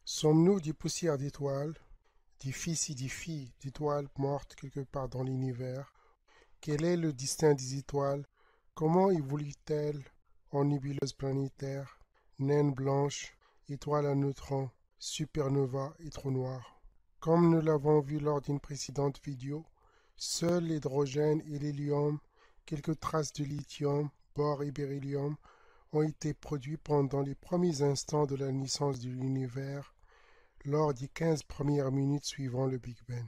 Sommes-nous des poussières d'étoiles, des fils et des filles d'étoiles mortes quelque part dans l'univers? Quel est le destin des étoiles? Comment évoluent-elles en nébuleuses planétaires, naines blanches, étoiles à neutrons, supernovas et trous noirs? Comme nous l'avons vu lors d'une précédente vidéo, seuls l'hydrogène et l'hélium, quelques traces de lithium, bore et beryllium ont été produits pendant les premiers instants de la naissance de l'univers, lors des 15 premières minutes suivant le Big Bang.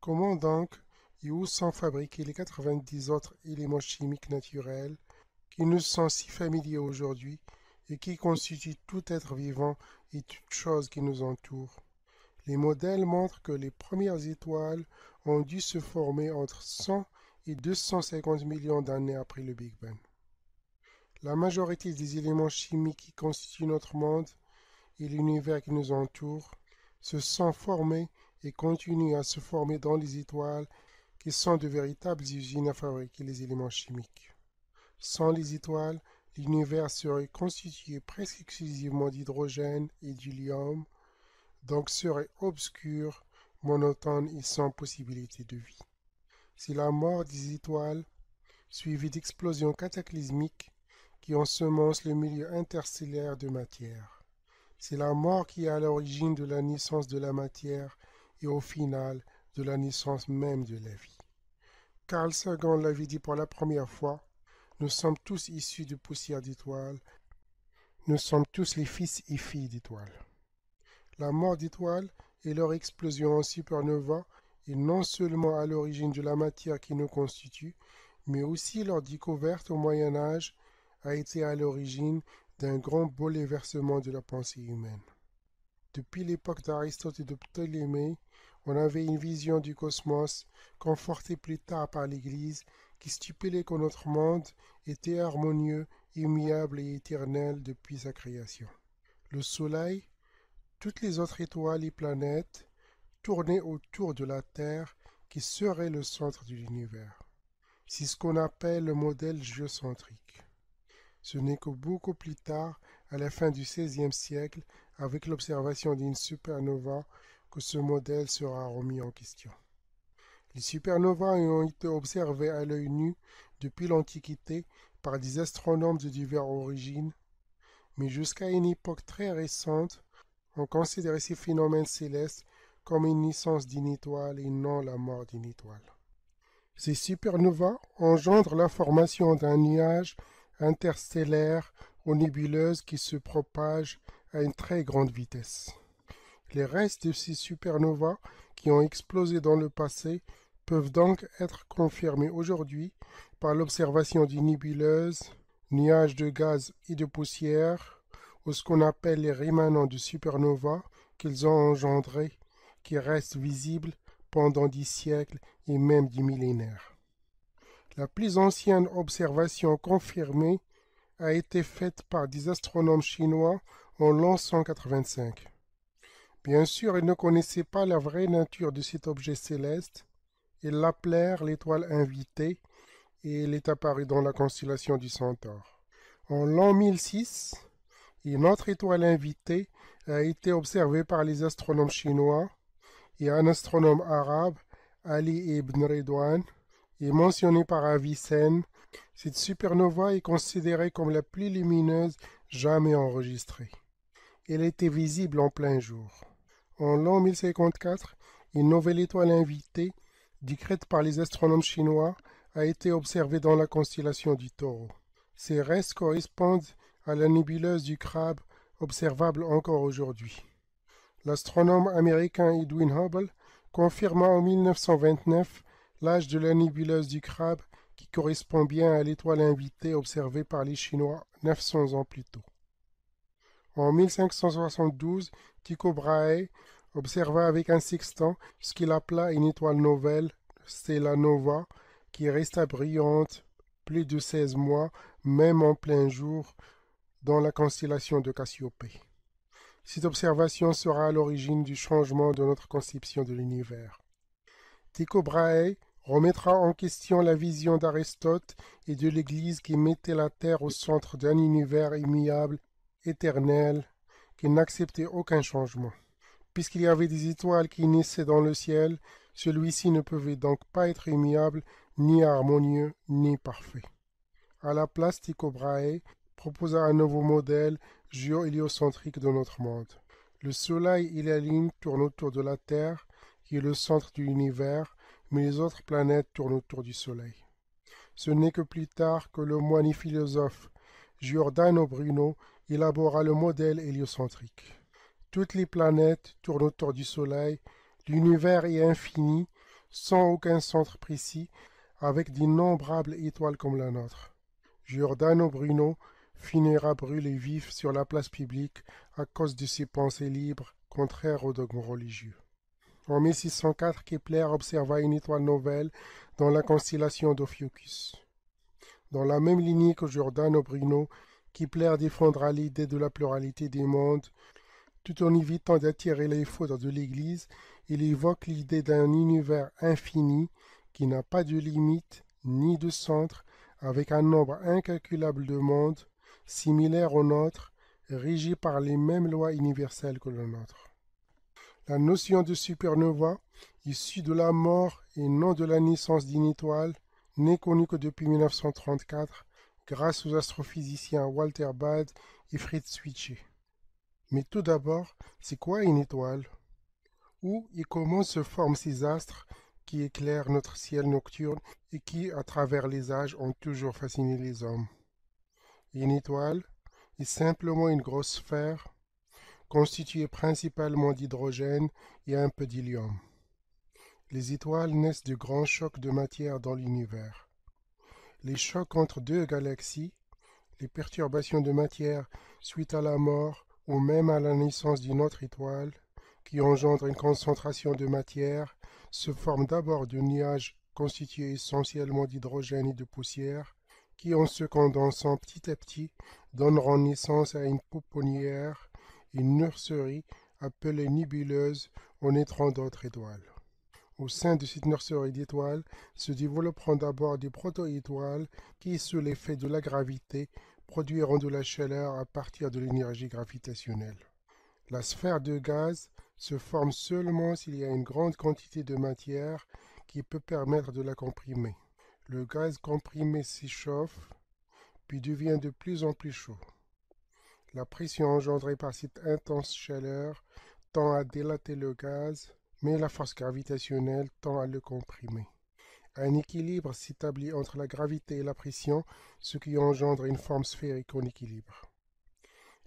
Comment donc et où sont fabriqués les 90 autres éléments chimiques naturels qui nous sont si familiers aujourd'hui et qui constituent tout être vivant et toute chose qui nous entoure? Les modèles montrent que les premières étoiles ont dû se former entre 100 et 250 millions d'années après le Big Bang. La majorité des éléments chimiques qui constituent notre monde et l'univers qui nous entoure se sont formés et continuent à se former dans les étoiles qui sont de véritables usines à fabriquer les éléments chimiques. Sans les étoiles, l'univers serait constitué presque exclusivement d'hydrogène et d'hélium, donc serait obscur, monotone et sans possibilité de vie. C'est la mort des étoiles, suivie d'explosions cataclysmiques qui ensemencent le milieu interstellaire de matière. C'est la mort qui est à l'origine de la naissance de la matière et au final de la naissance même de la vie. Carl Sagan l'avait dit pour la première fois, nous sommes tous issus de poussière d'étoiles, nous sommes tous les fils et filles d'étoiles. La mort d'étoiles et leur explosion en supernova est non seulement à l'origine de la matière qui nous constitue, mais aussi leur découverte au Moyen Âge a été à l'origine d'un grand bouleversement de la pensée humaine. Depuis l'époque d'Aristote et de Ptolémée, on avait une vision du cosmos, confortée plus tard par l'Église, qui stipulait que notre monde était harmonieux, immuable et éternel depuis sa création. Le Soleil, toutes les autres étoiles et planètes tournaient autour de la Terre, qui serait le centre de l'univers. C'est ce qu'on appelle le modèle géocentrique. Ce n'est que beaucoup plus tard, à la fin du XVIe siècle, avec l'observation d'une supernova, que ce modèle sera remis en question. Les supernovas ont été observées à l'œil nu depuis l'Antiquité par des astronomes de diverses origines, mais jusqu'à une époque très récente, on considérait ces phénomènes célestes comme une naissance d'une étoile et non la mort d'une étoile. Ces supernovas engendrent la formation d'un nuage interstellaire aux nébuleuses qui se propagent à une très grande vitesse. Les restes de ces supernovas qui ont explosé dans le passé peuvent donc être confirmés aujourd'hui par l'observation des nébuleuses, nuages de gaz et de poussière, ou ce qu'on appelle les rémanents de supernovas qu'ils ont engendrés, qui restent visibles pendant des siècles et même des millénaires. La plus ancienne observation confirmée a été faite par des astronomes chinois en l'an 185. Bien sûr, ils ne connaissaient pas la vraie nature de cet objet céleste. Ils l'appelèrent l'étoile invitée et elle est apparue dans la constellation du Centaure. En l'an 1006, une autre étoile invitée a été observée par les astronomes chinois et un astronome arabe, Ali ibn Redouane, est mentionné par Avicenne. Cette supernova est considérée comme la plus lumineuse jamais enregistrée. Elle était visible en plein jour. En l'an 1054, une nouvelle étoile invitée, décrite par les astronomes chinois, a été observée dans la constellation du Taureau. Ces restes correspondent à la nébuleuse du Crabe, observable encore aujourd'hui. L'astronome américain Edwin Hubble confirma en 1929 l'âge de la nébuleuse du Crabe qui correspond bien à l'étoile invitée observée par les Chinois 900 ans plus tôt. En 1572, Tycho Brahe observa avec un sextant ce qu'il appela une étoile nouvelle, Stella Nova, qui resta brillante plus de 16 mois, même en plein jour, dans la constellation de Cassiopée. Cette observation sera à l'origine du changement de notre conception de l'univers. Tycho Brahe remettra en question la vision d'Aristote et de l'Église qui mettait la Terre au centre d'un univers immuable, éternel, qui n'acceptait aucun changement. Puisqu'il y avait des étoiles qui naissaient dans le ciel, celui-ci ne pouvait donc pas être immuable, ni harmonieux, ni parfait. À la place, Tycho Brahe proposa un nouveau modèle géo-héliocentrique de notre monde. Le Soleil et la Lune tournent autour de la Terre, qui est le centre de l'univers, mais les autres planètes tournent autour du Soleil. Ce n'est que plus tard que le moine et philosophe Giordano Bruno élabora le modèle héliocentrique. Toutes les planètes tournent autour du Soleil, l'univers est infini, sans aucun centre précis, avec d'innombrables étoiles comme la nôtre. Giordano Bruno finira brûlé vif sur la place publique à cause de ses pensées libres contraires aux dogmes religieux. En 1604, Kepler observa une étoile nouvelle dans la constellation d'Ophiuchus. Dans la même lignée que Giordano Bruno, Kepler défendra l'idée de la pluralité des mondes, tout en évitant d'attirer les foudres de l'Église. Il évoque l'idée d'un univers infini qui n'a pas de limite ni de centre, avec un nombre incalculable de mondes, similaires au nôtre, régis par les mêmes lois universelles que le nôtre. La notion de supernova, issue de la mort et non de la naissance d'une étoile, n'est connue que depuis 1934, grâce aux astrophysiciens Walter Baade et Fritz Zwicky. Mais tout d'abord, c'est quoi une étoile? Où et comment se forment ces astres qui éclairent notre ciel nocturne et qui, à travers les âges, ont toujours fasciné les hommes? Une étoile est simplement une grosse sphère constituée principalement d'hydrogène et un peu d'hélium. Les étoiles naissent de grands chocs de matière dans l'univers. Les chocs entre deux galaxies, les perturbations de matière suite à la mort ou même à la naissance d'une autre étoile, qui engendre une concentration de matière, se forment d'abord de nuages constitués essentiellement d'hydrogène et de poussière, qui en se condensant petit à petit donneront naissance à une pouponnière, une nurserie appelée nébuleuse où naîtront d'autres étoiles. Au sein de cette nurserie d'étoiles se développeront d'abord des proto-étoiles qui, sous l'effet de la gravité, produiront de la chaleur à partir de l'énergie gravitationnelle. La sphère de gaz se forme seulement s'il y a une grande quantité de matière qui peut permettre de la comprimer. Le gaz comprimé s'échauffe, puis devient de plus en plus chaud. La pression engendrée par cette intense chaleur tend à dilater le gaz, mais la force gravitationnelle tend à le comprimer. Un équilibre s'établit entre la gravité et la pression, ce qui engendre une forme sphérique en équilibre.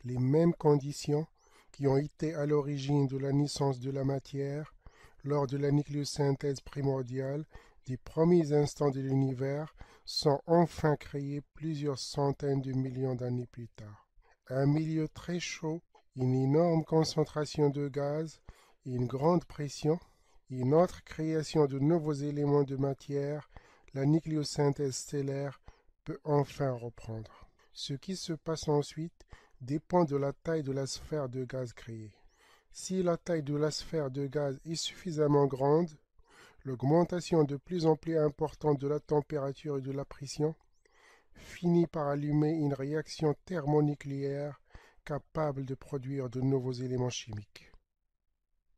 Les mêmes conditions qui ont été à l'origine de la naissance de la matière, lors de la nucléosynthèse primordiale des premiers instants de l'univers, sont enfin créées plusieurs centaines de millions d'années plus tard. Un milieu très chaud, une énorme concentration de gaz et une grande pression, une autre création de nouveaux éléments de matière, la nucléosynthèse stellaire peut enfin reprendre. Ce qui se passe ensuite dépend de la taille de la sphère de gaz créée. Si la taille de la sphère de gaz est suffisamment grande, l'augmentation de plus en plus importante de la température et de la pression finit par allumer une réaction thermonucléaire capable de produire de nouveaux éléments chimiques.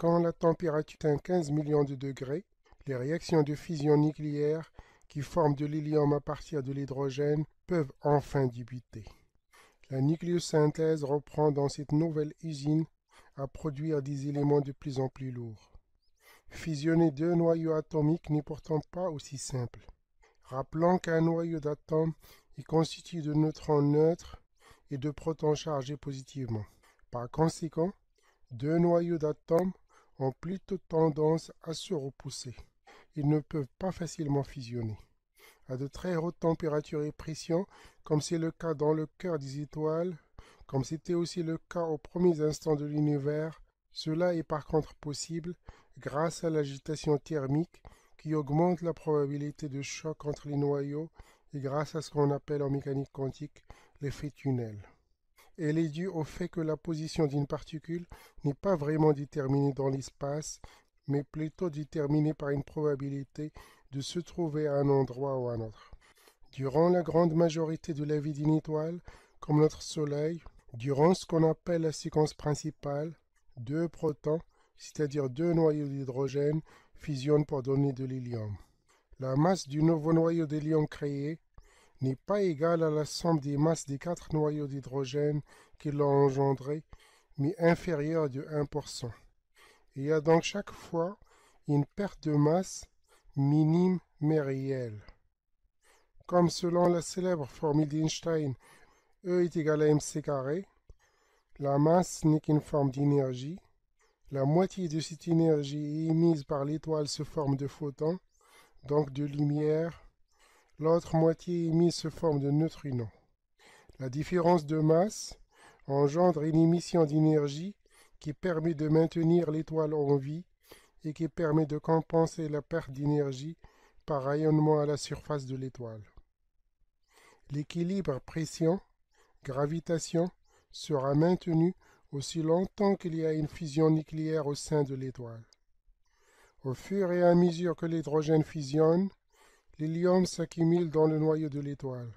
Quand la température atteint 15 millions de degrés, les réactions de fusion nucléaire qui forment de l'hélium à partir de l'hydrogène peuvent enfin débuter. La nucléosynthèse reprend dans cette nouvelle usine à produire des éléments de plus en plus lourds. Fusionner deux noyaux atomiques n'est pourtant pas aussi simple. Rappelons qu'un noyau d'atomes est constitué de neutrons neutres et de protons chargés positivement. Par conséquent, deux noyaux d'atomes ont plutôt tendance à se repousser. Ils ne peuvent pas facilement fusionner. À de très hautes températures et pressions, comme c'est le cas dans le cœur des étoiles, comme c'était aussi le cas aux premiers instants de l'univers, cela est par contre possible grâce à l'agitation thermique qui augmente la probabilité de choc entre les noyaux et grâce à ce qu'on appelle en mécanique quantique l'effet tunnel. Elle est due au fait que la position d'une particule n'est pas vraiment déterminée dans l'espace, mais plutôt déterminée par une probabilité de se trouver à un endroit ou à un autre. Durant la grande majorité de la vie d'une étoile, comme notre Soleil, Durant ce qu'on appelle la séquence principale, deux protons, c'est-à-dire deux noyaux d'hydrogène, fusionnent pour donner de l'hélium. La masse du nouveau noyau d'hélium créé n'est pas égale à la somme des masses des quatre noyaux d'hydrogène qui l'ont engendré, mais inférieure de 1%. Il y a donc chaque fois une perte de masse minime mais réelle. Comme selon la célèbre formule d'Einstein, E est égal à mc carré, la masse n'est qu'une forme d'énergie. La moitié de cette énergie émise par l'étoile sous forme de photons, donc de lumière. L'autre moitié émise sous forme de neutrinos. La différence de masse engendre une émission d'énergie qui permet de maintenir l'étoile en vie et qui permet de compenser la perte d'énergie par rayonnement à la surface de l'étoile. L'équilibre pression-gravitation sera maintenu aussi longtemps qu'il y a une fusion nucléaire au sein de l'étoile. Au fur et à mesure que l'hydrogène fusionne, l'hélium s'accumule dans le noyau de l'étoile.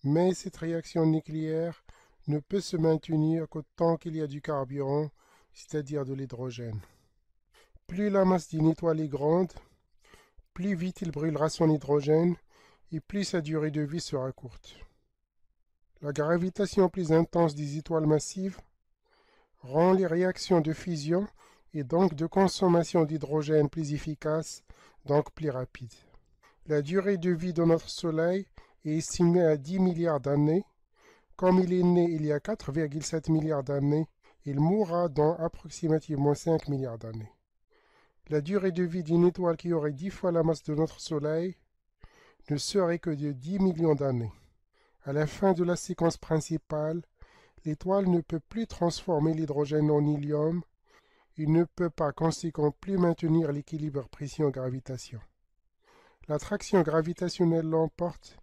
Mais cette réaction nucléaire ne peut se maintenir qu'autant qu'il y a du carburant, c'est-à-dire de l'hydrogène. Plus la masse d'une étoile est grande, plus vite il brûlera son hydrogène et plus sa durée de vie sera courte. La gravitation plus intense des étoiles massives rend les réactions de fusion et donc de consommation d'hydrogène plus efficaces, donc plus rapides. La durée de vie de notre Soleil est estimée à 10 milliards d'années. Comme il est né il y a 4,7 milliards d'années, il mourra dans approximativement 5 milliards d'années. La durée de vie d'une étoile qui aurait 10 fois la masse de notre Soleil ne serait que de 10 millions d'années. À la fin de la séquence principale, l'étoile ne peut plus transformer l'hydrogène en hélium et ne peut par conséquent plus maintenir l'équilibre pression-gravitation. L'attraction gravitationnelle l'emporte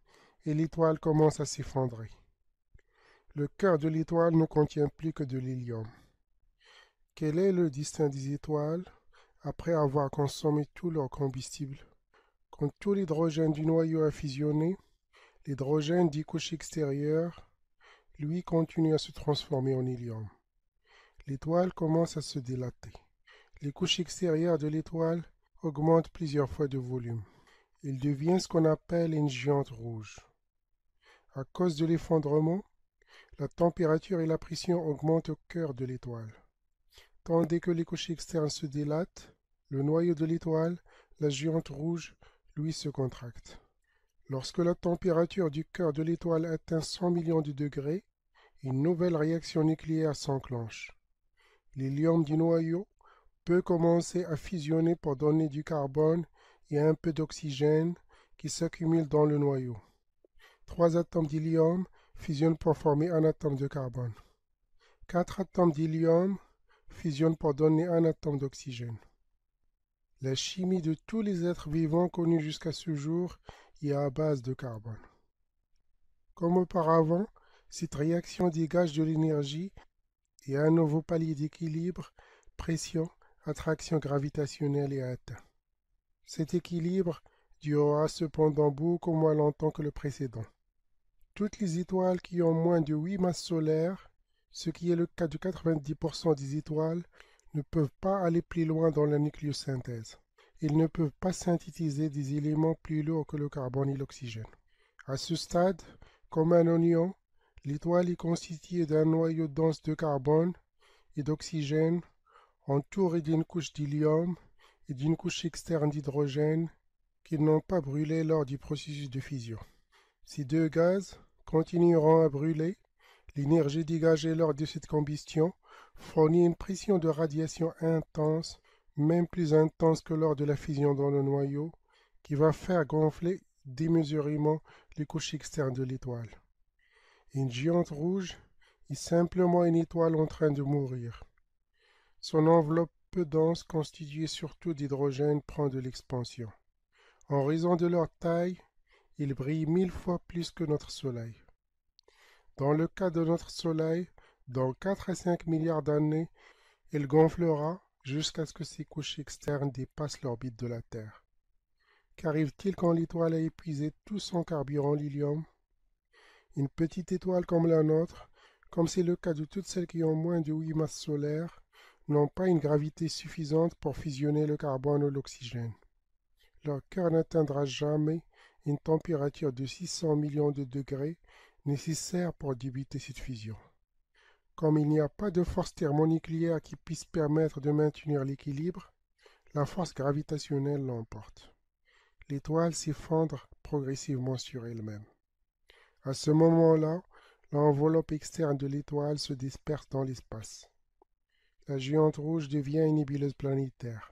et l'étoile commence à s'effondrer. Le cœur de l'étoile ne contient plus que de l'hélium. Quel est le destin des étoiles après avoir consommé tout leur combustible? Quand tout l'hydrogène du noyau a fusionné, l'hydrogène dit couche extérieure, lui continue à se transformer en hélium. L'étoile commence à se dilater. Les couches extérieures de l'étoile augmentent plusieurs fois de volume. Il devient ce qu'on appelle une géante rouge. À cause de l'effondrement, la température et la pression augmentent au cœur de l'étoile. Tandis que les couches externes se dilatent, le noyau de l'étoile, la géante rouge, lui se contracte. Lorsque la température du cœur de l'étoile atteint 100 millions de degrés, une nouvelle réaction nucléaire s'enclenche. L'hélium du noyau peut commencer à fusionner pour donner du carbone et un peu d'oxygène qui s'accumule dans le noyau. 3 atomes d'hélium fusionnent pour former un atome de carbone. 4 atomes d'hélium fusionnent pour donner un atome d'oxygène. La chimie de tous les êtres vivants connus jusqu'à ce jour est à base de carbone. Comme auparavant, cette réaction dégage de l'énergie et un nouveau palier d'équilibre, pression, attraction gravitationnelle est atteint. Cet équilibre durera cependant beaucoup moins longtemps que le précédent. Toutes les étoiles qui ont moins de 8 masses solaires, ce qui est le cas de 90% des étoiles, ne peuvent pas aller plus loin dans la nucléosynthèse. Ils ne peuvent pas synthétiser des éléments plus lourds que le carbone et l'oxygène. À ce stade, comme un oignon, l'étoile est constituée d'un noyau dense de carbone et d'oxygène, entouré d'une couche d'hélium et d'une couche externe d'hydrogène qui n'ont pas brûlé lors du processus de fusion. Ces deux gaz continueront à brûler. L'énergie dégagée lors de cette combustion fournit une pression de radiation intense, même plus intense que lors de la fusion dans le noyau, qui va faire gonfler démesurément les couches externes de l'étoile. Une géante rouge est simplement une étoile en train de mourir. Son enveloppe peu dense, constituée surtout d'hydrogène, prend de l'expansion. En raison de leur taille, ils brillent 1000 fois plus que notre Soleil. Dans le cas de notre Soleil, dans 4 à 5 milliards d'années, il gonflera jusqu'à ce que ses couches externes dépassent l'orbite de la Terre. Qu'arrive-t-il quand l'étoile a épuisé tout son carburant l'hélium? Une petite étoile comme la nôtre comme c'est le cas de toutes celles qui ont moins de 8 masses solaires, n'ont pas une gravité suffisante pour fusionner le carbone ou l'oxygène. Leur cœur n'atteindra jamais une température de 600 millions de degrés nécessaire pour débuter cette fusion. Comme il n'y a pas de force thermonucléaire qui puisse permettre de maintenir l'équilibre, la force gravitationnelle l'emporte. L'étoile s'effondre progressivement sur elle-même. À ce moment-là, l'enveloppe externe de l'étoile se disperse dans l'espace. La géante rouge devient une nébuleuse planétaire.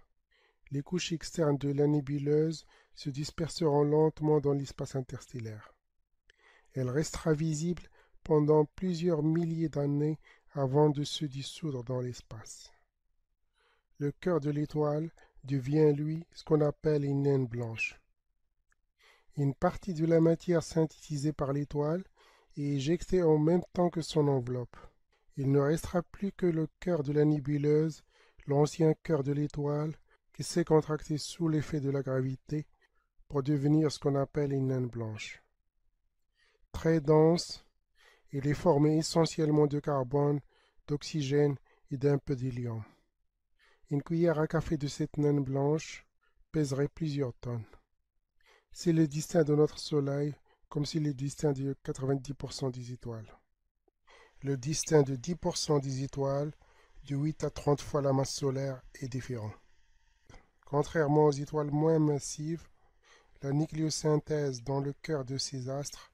Les couches externes de la nébuleuse se disperseront lentement dans l'espace interstellaire. Elle restera visible pendant plusieurs milliers d'années avant de se dissoudre dans l'espace. Le cœur de l'étoile devient, lui, ce qu'on appelle une naine blanche. Une partie de la matière synthétisée par l'étoile est éjectée en même temps que son enveloppe. Il ne restera plus que le cœur de la nébuleuse, l'ancien cœur de l'étoile, qui s'est contracté sous l'effet de la gravité pour devenir ce qu'on appelle une naine blanche. Très dense, il est formé essentiellement de carbone, d'oxygène et d'un peu d'hélium. Une cuillère à café de cette naine blanche pèserait plusieurs tonnes. C'est le destin de notre Soleil, comme c'est le destin de 90% des étoiles. Le destin de 10% des étoiles, de 8 à 30 fois la masse solaire, est différent. Contrairement aux étoiles moins massives, la nucléosynthèse dans le cœur de ces astres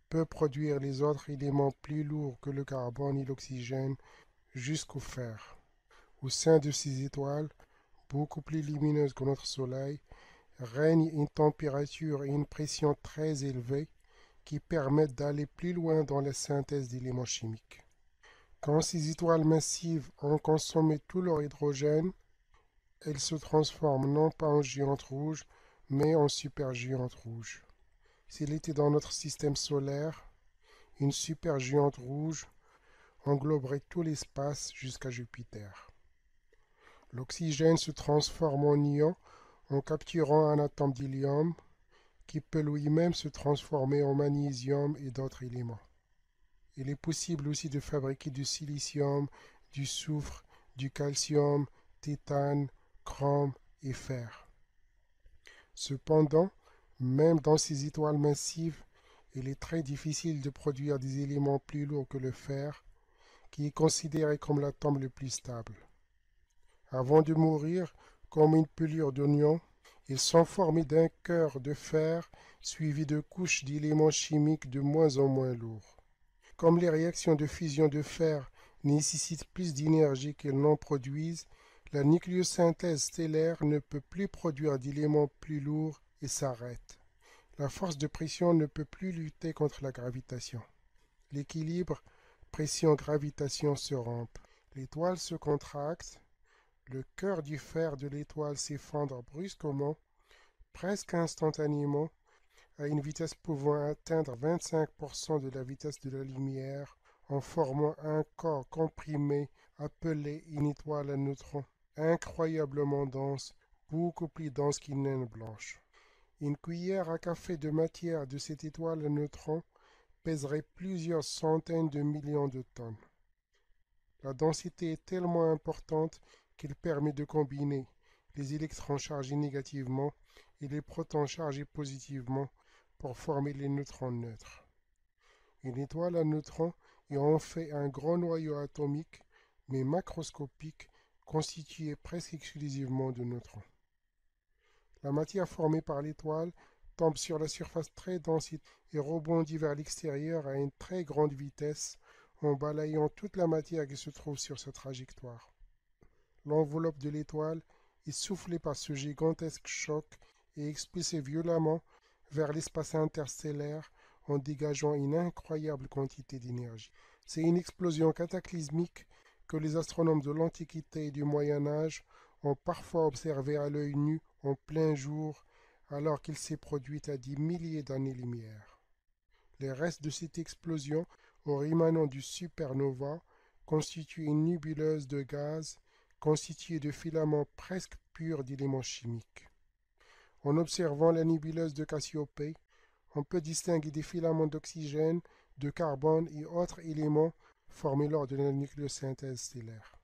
peut produire les autres éléments plus lourds que le carbone et l'oxygène jusqu'au fer. Au sein de ces étoiles, beaucoup plus lumineuses que notre Soleil, règne une température et une pression très élevées qui permettent d'aller plus loin dans la synthèse d'éléments chimiques. Quand ces étoiles massives ont consommé tout leur hydrogène, elles se transforment non pas en géantes rouges, mais en supergéantes rouges. S'il était dans notre système solaire, une supergéante rouge engloberait tout l'espace jusqu'à Jupiter. L'oxygène se transforme en ion en capturant un atome d'hélium qui peut lui-même se transformer en magnésium et d'autres éléments. Il est possible aussi de fabriquer du silicium, du soufre, du calcium, tétane, chrome et fer. Cependant, même dans ces étoiles massives, il est très difficile de produire des éléments plus lourds que le fer, qui est considéré comme l'atome le plus stable. Avant de mourir, comme une pelure d'oignon, ils sont formés d'un cœur de fer suivi de couches d'éléments chimiques de moins en moins lourds. Comme les réactions de fusion de fer nécessitent plus d'énergie qu'elles n'en produisent, la nucléosynthèse stellaire ne peut plus produire d'éléments plus lourds et s'arrête. La force de pression ne peut plus lutter contre la gravitation. L'équilibre pression-gravitation se rompt. L'étoile se contracte, le cœur du fer de l'étoile s'effondre brusquement, presque instantanément, à une vitesse pouvant atteindre 25% de la vitesse de la lumière, en formant un corps comprimé appelé une étoile à neutrons, incroyablement dense, beaucoup plus dense qu'une naine blanche. Une cuillère à café de matière de cette étoile à neutrons pèserait plusieurs centaines de millions de tonnes. La densité est tellement importante qu'elle permet de combiner les électrons chargés négativement et les protons chargés positivement pour former les neutrons neutres. Une étoile à neutrons est en fait un grand noyau atomique, mais macroscopique, constitué presque exclusivement de neutrons. La matière formée par l'étoile tombe sur la surface très dense et rebondit vers l'extérieur à une très grande vitesse en balayant toute la matière qui se trouve sur sa trajectoire. L'enveloppe de l'étoile est soufflée par ce gigantesque choc et expulsée violemment vers l'espace interstellaire en dégageant une incroyable quantité d'énergie. C'est une explosion cataclysmique que les astronomes de l'Antiquité et du Moyen Âge ont parfois observée à l'œil nu en plein jour alors qu'il s'est produite à des milliers d'années-lumière. Les restes de cette explosion, en émanant du supernova, constituent une nébuleuse de gaz constituée de filaments presque purs d'éléments chimiques. En observant la nébuleuse de Cassiopée, on peut distinguer des filaments d'oxygène, de carbone et autres éléments formés lors de la nucléosynthèse stellaire.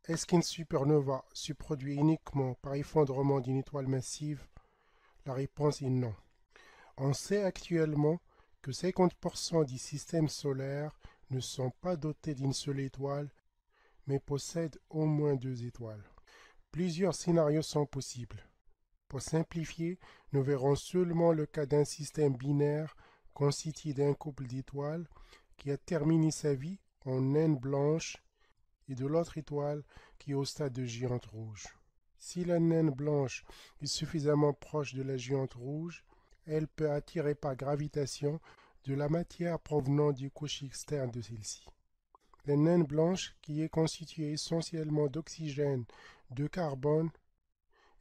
Est-ce qu'une supernova se produit uniquement par effondrement d'une étoile massive? La réponse est non. On sait actuellement que 50% du système solaire ne sont pas dotés d'une seule étoile, mais possèdent au moins 2 étoiles. Plusieurs scénarios sont possibles. Pour simplifier, nous verrons seulement le cas d'un système binaire constitué d'un couple d'étoiles qui a terminé sa vie en naine blanche et de l'autre étoile qui est au stade de géante rouge. Si la naine blanche est suffisamment proche de la géante rouge, elle peut attirer par gravitation de la matière provenant du couche externe de celle-ci. La naine blanche, qui est constituée essentiellement d'oxygène, de carbone,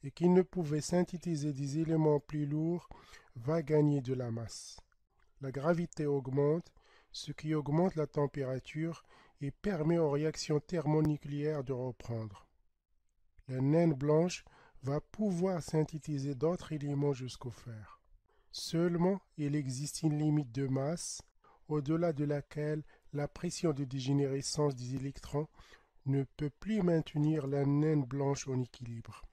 et qui ne pouvait synthétiser des éléments plus lourds, va gagner de la masse. La gravité augmente, ce qui augmente la température et permet aux réactions thermonucléaires de reprendre. La naine blanche va pouvoir synthétiser d'autres éléments jusqu'au fer. Seulement, il existe une limite de masse, au-delà de laquelle la pression de dégénérescence des électrons ne peut plus maintenir la naine blanche en équilibre.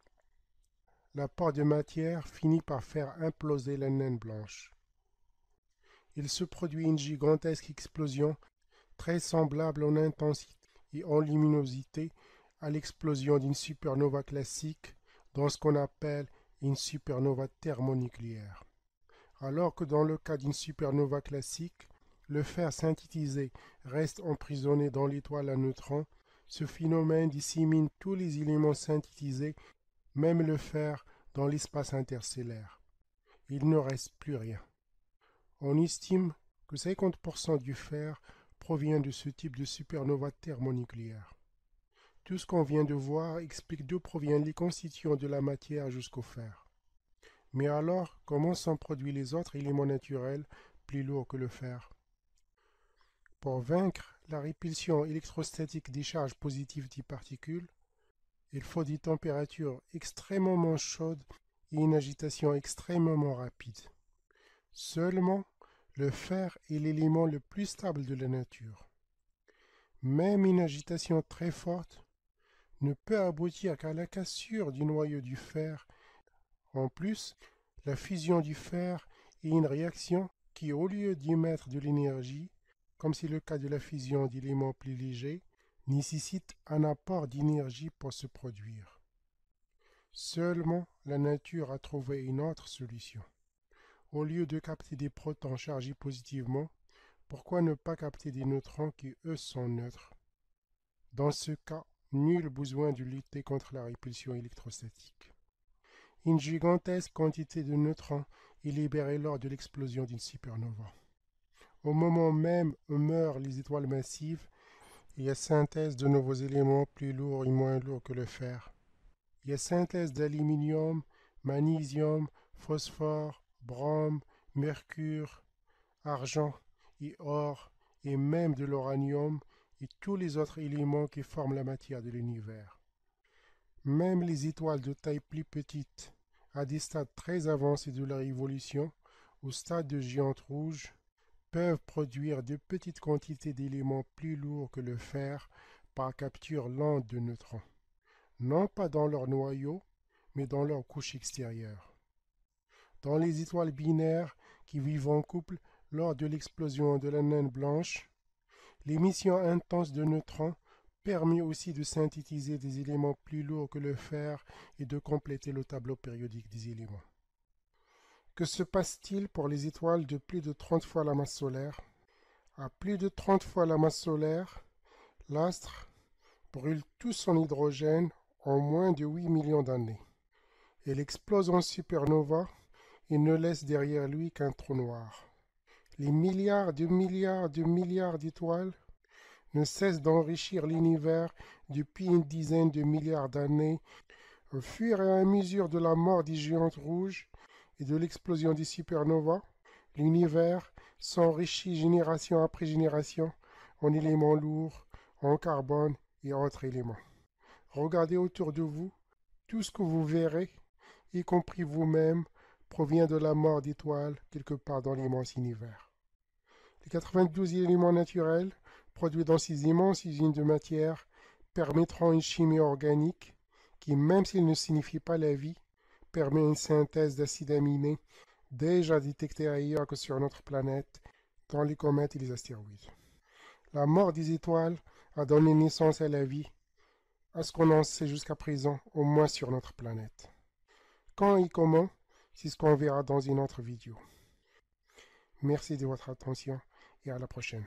L'apport de matière finit par faire imploser la naine blanche. Il se produit une gigantesque explosion très semblable en intensité et en luminosité à l'explosion d'une supernova classique dans ce qu'on appelle une supernova thermonucléaire. Alors que dans le cas d'une supernova classique, le fer synthétisé reste emprisonné dans l'étoile à neutrons, ce phénomène dissémine tous les éléments synthétisés, même le fer, dans l'espace interstellaire. Il ne reste plus rien. On estime que 50% du fer provient de ce type de supernova thermonucléaire. Tout ce qu'on vient de voir explique d'où proviennent les constituants de la matière jusqu'au fer. Mais alors, comment sont produits les autres éléments naturels plus lourds que le fer? Pour vaincre la répulsion électrostatique des charges positives des particules, il faut des températures extrêmement chaudes et une agitation extrêmement rapide. Seulement, le fer est l'élément le plus stable de la nature. Même une agitation très forte ne peut aboutir qu'à la cassure du noyau du fer. En plus, la fusion du fer est une réaction qui, au lieu d'émettre de l'énergie, comme c'est le cas de la fusion d'éléments plus légers, nécessite un apport d'énergie pour se produire. Seulement, la nature a trouvé une autre solution. Au lieu de capter des protons chargés positivement, pourquoi ne pas capter des neutrons qui, eux, sont neutres? Dans ce cas, nul besoin de lutter contre la répulsion électrostatique. Une gigantesque quantité de neutrons est libérée lors de l'explosion d'une supernova. Au moment même où meurent les étoiles massives, il y a synthèse de nouveaux éléments plus lourds et moins lourds que le fer. Il y a synthèse d'aluminium, magnésium, phosphore, brome, mercure, argent et or, et même de l'uranium et tous les autres éléments qui forment la matière de l'univers. Même les étoiles de taille plus petite, à des stades très avancés de leur évolution, au stade de géante rouge, peuvent produire de petites quantités d'éléments plus lourds que le fer par capture lente de neutrons, non pas dans leur noyau, mais dans leur couche extérieure. Dans les étoiles binaires qui vivent en couple lors de l'explosion de la naine blanche, l'émission intense de neutrons permet aussi de synthétiser des éléments plus lourds que le fer et de compléter le tableau périodique des éléments. Que se passe-t-il pour les étoiles de plus de 30 fois la masse solaire? À plus de 30 fois la masse solaire, l'astre brûle tout son hydrogène en moins de 8 millions d'années. Il explose en supernova et ne laisse derrière lui qu'un trou noir. Les milliards de milliards de milliards d'étoiles ne cessent d'enrichir l'univers depuis une dizaine de milliards d'années. Au fur et à mesure de la mort des géantes rouges et de l'explosion des supernovas, l'univers s'enrichit génération après génération en éléments lourds, en carbone et autres éléments. Regardez autour de vous, tout ce que vous verrez, y compris vous-même, provient de la mort d'étoiles quelque part dans l'immense univers. Les 92 éléments naturels produits dans ces immenses usines de matière permettront une chimie organique qui, même s'il ne signifie pas la vie, permet une synthèse d'acides aminés déjà détectés ailleurs que sur notre planète, dans les comètes et les astéroïdes. La mort des étoiles a donné naissance à la vie, à ce qu'on en sait jusqu'à présent, au moins sur notre planète. Quand et comment, c'est ce qu'on verra dans une autre vidéo. Merci de votre attention et à la prochaine.